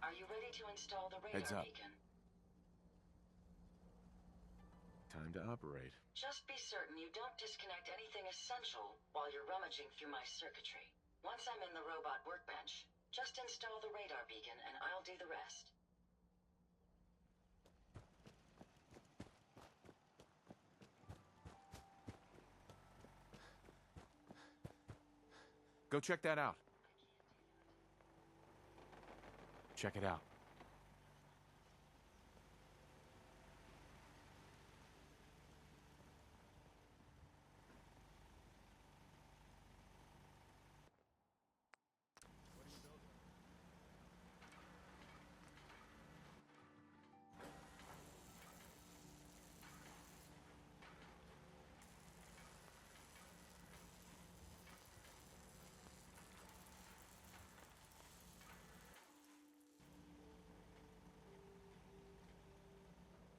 Are you ready to install the Heads radar up. beacon? Time to operate. Just be certain you don't disconnect anything essential while you're rummaging through my circuitry. Once I'm in the robot workbench, just install the radar beacon and I'll do the rest. Go check that out. Check it out.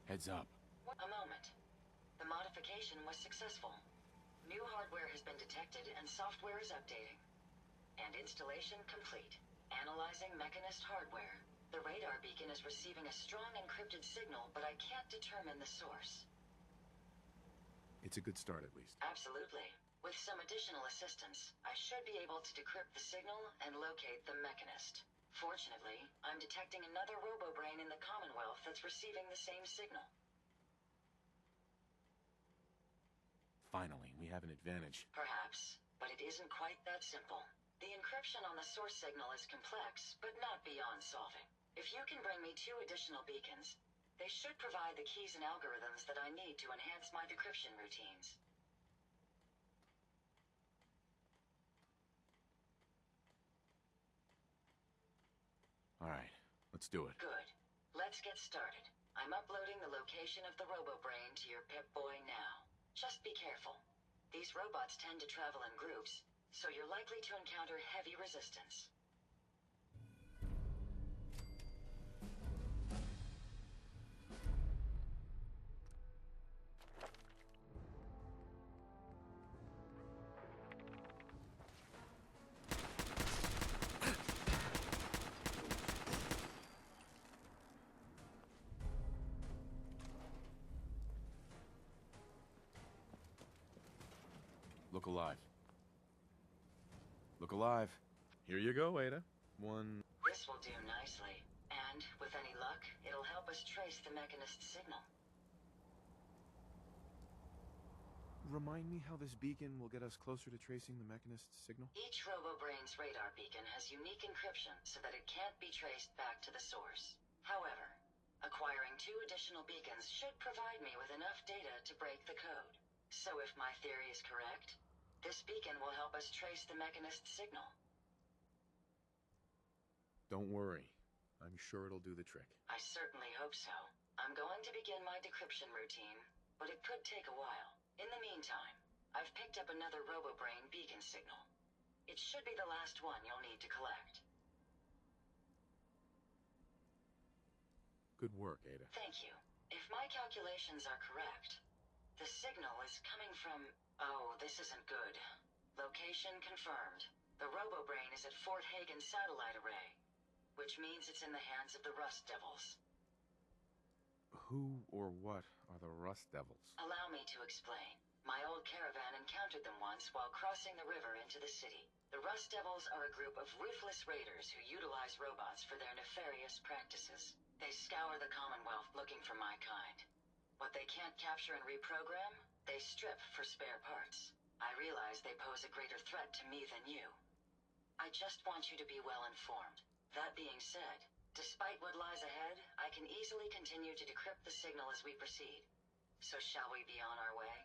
Heads up. A moment. The modification was successful. New hardware has been detected and software is updating. And installation complete. Analyzing Mechanist hardware. The radar beacon is receiving a strong encrypted signal, but I can't determine the source. It's a good start, at least. Absolutely. With some additional assistance, I should be able to decrypt the signal and locate the Mechanist. Fortunately, I'm detecting another robo-brain in the Commonwealth that's receiving the same signal. Finally, we have an advantage. Perhaps, but it isn't quite that simple. The encryption on the source signal is complex, but not beyond solving. If you can bring me 2 additional beacons, they should provide the keys and algorithms that I need to enhance my decryption routines. All right, let's do it. Good. Let's get started. I'm uploading the location of the robo-brain to your Pip-Boy now. Just be careful. These robots tend to travel in groups, so you're likely to encounter heavy resistance. Look alive. Look alive. Here you go, Ada. One... This will do nicely. And, with any luck, it'll help us trace the Mechanist signal. Remind me how this beacon will get us closer to tracing the Mechanist's signal? Each robo-brain's radar beacon has unique encryption so that it can't be traced back to the source. However, acquiring 2 additional beacons should provide me with enough data to break the code. So if my theory is correct, this beacon will help us trace the Mechanist signal. Don't worry. I'm sure it'll do the trick. I certainly hope so. I'm going to begin my decryption routine, but it could take a while. In the meantime, I've picked up another robo-brain beacon signal. It should be the last one you'll need to collect. Good work, Ada. Thank you. If my calculations are correct, the signal is coming from... Oh, this isn't good. Location confirmed. The robo-brain is at Fort Hagen Satellite Array, which means it's in the hands of the Rust Devils. Who or what are the Rust Devils? Allow me to explain. My old caravan encountered them once while crossing the river into the city. The Rust Devils are a group of ruthless raiders who utilize robots for their nefarious practices. They scour the Commonwealth looking for my kind. What they can't capture and reprogram, they strip for spare parts. I realize they pose a greater threat to me than you. I just want you to be well informed. That being said, despite what lies ahead, I can easily continue to decrypt the signal as we proceed. So shall we be on our way?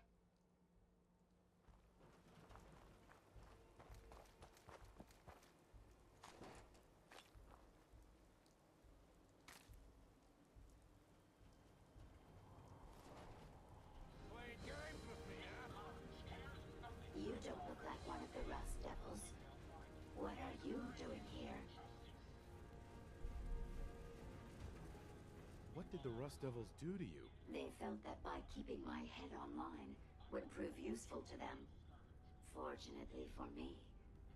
You don't look like one of the Rust Devils. What are you doing here? What did the Rust Devils do to you? They felt that by keeping my head online would prove useful to them. Fortunately for me,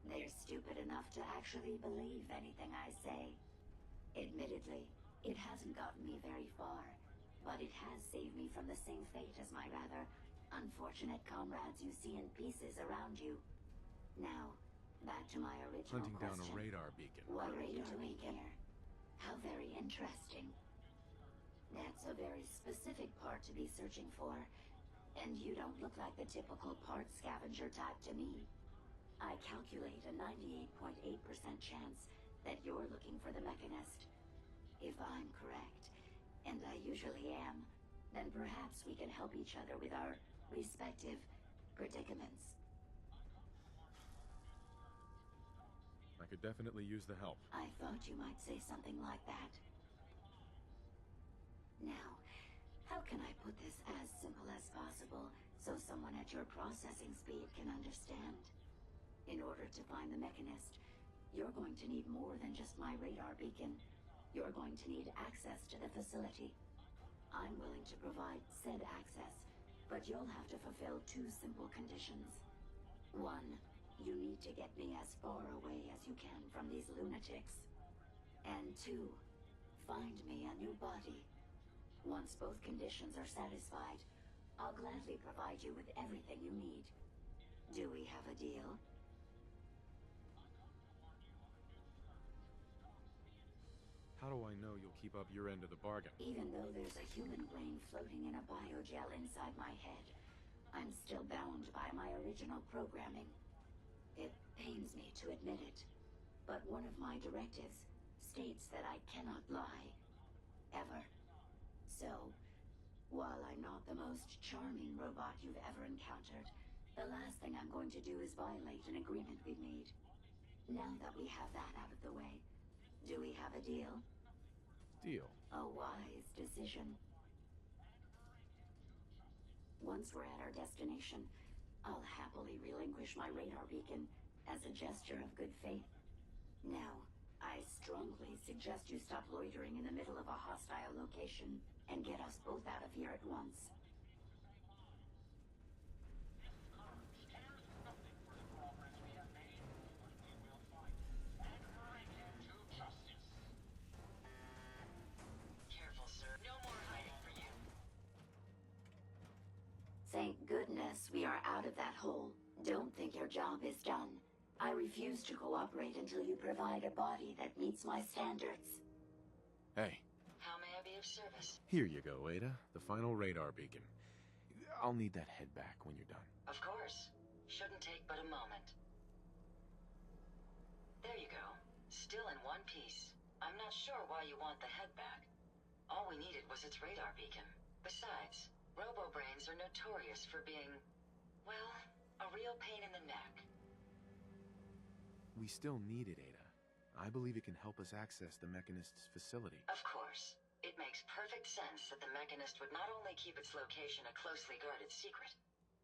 they're stupid enough to actually believe anything I say. Admittedly, it hasn't gotten me very far, but it has saved me from the same fate as my rather unfortunate comrades you see in pieces around you. Now, back to my original Hunting question. down a radar beacon. What radar beacon? How very interesting. That's a very specific part to be searching for, and you don't look like the typical part scavenger type to me. I calculate a 98.8% chance that you're looking for the Mechanist. If I'm correct, and I usually am, then perhaps we can help each other with our respective predicaments. I could definitely use the help. I thought you might say something like that. Now, how can I put this as simple as possible so someone at your processing speed can understand? In order to find the Mechanist, you're going to need more than just my radar beacon. You're going to need access to the facility. I'm willing to provide said access, but you'll have to fulfill two simple conditions. One, you need to get me as far away as you can from these lunatics. And two, find me a new body. Once both conditions are satisfied, I'll gladly provide you with everything you need. Do we have a deal? How do I know you'll keep up your end of the bargain? Even though there's a human brain floating in a biogel inside my head, I'm still bound by my original programming. It pains me to admit it, but one of my directives states that I cannot lie. Ever. So, while I'm not the most charming robot you've ever encountered, the last thing I'm going to do is violate an agreement we made. Now that we have that out of the way, do we have a deal? Deal. A wise decision. Once we're at our destination, I'll happily relinquish my radar beacon as a gesture of good faith. Now, I strongly suggest you stop loitering in the middle of a hostile location and get us both out of here at once. Careful, sir. No more hiding for you. Thank goodness we are out of that hole. Don't think your job is done. I refuse to cooperate until you provide a body that meets my standards. Hey, How may I be of service? here you go, Ada. The final radar beacon. I'll need that head back when you're done. Of course. Shouldn't take but a moment. There you go. Still in one piece. I'm not sure why you want the head back. All we needed was its radar beacon. Besides, robo-brains are notorious for being, well, a real pain in the neck. We still need it, Ada. I believe it can help us access the Mechanist's facility. Of course. It makes perfect sense that the Mechanist would not only keep its location a closely guarded secret,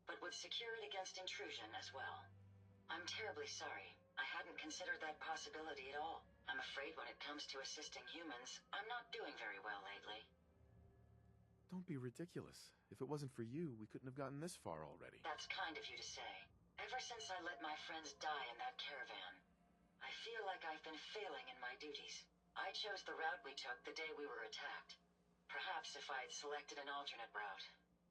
but would secure it against intrusion as well. I'm terribly sorry. I hadn't considered that possibility at all. I'm afraid when it comes to assisting humans, I'm not doing very well lately. Don't be ridiculous. If it wasn't for you, we couldn't have gotten this far already. That's kind of you to say. Ever since I let my friends die in that caravan, I feel like I've been failing in my duties. I chose the route we took the day we were attacked. Perhaps if I had selected an alternate route,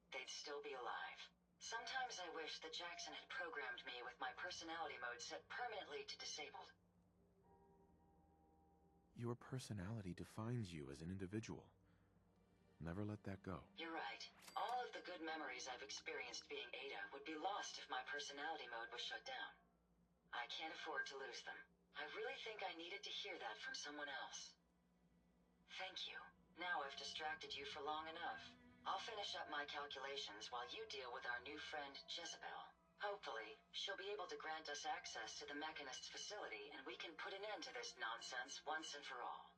they'd still be alive. Sometimes I wish that Jackson had programmed me with my personality mode set permanently to disabled. Your personality defines you as an individual. Never let that go. You're right. All of the good memories I've experienced being Ada would be lost if my personality mode was shut down. I can't afford to lose them. I really think I needed to hear that from someone else. Thank you. Now I've distracted you for long enough. I'll finish up my calculations while you deal with our new friend, Jezebel. Hopefully, she'll be able to grant us access to the Mechanist's facility and we can put an end to this nonsense once and for all.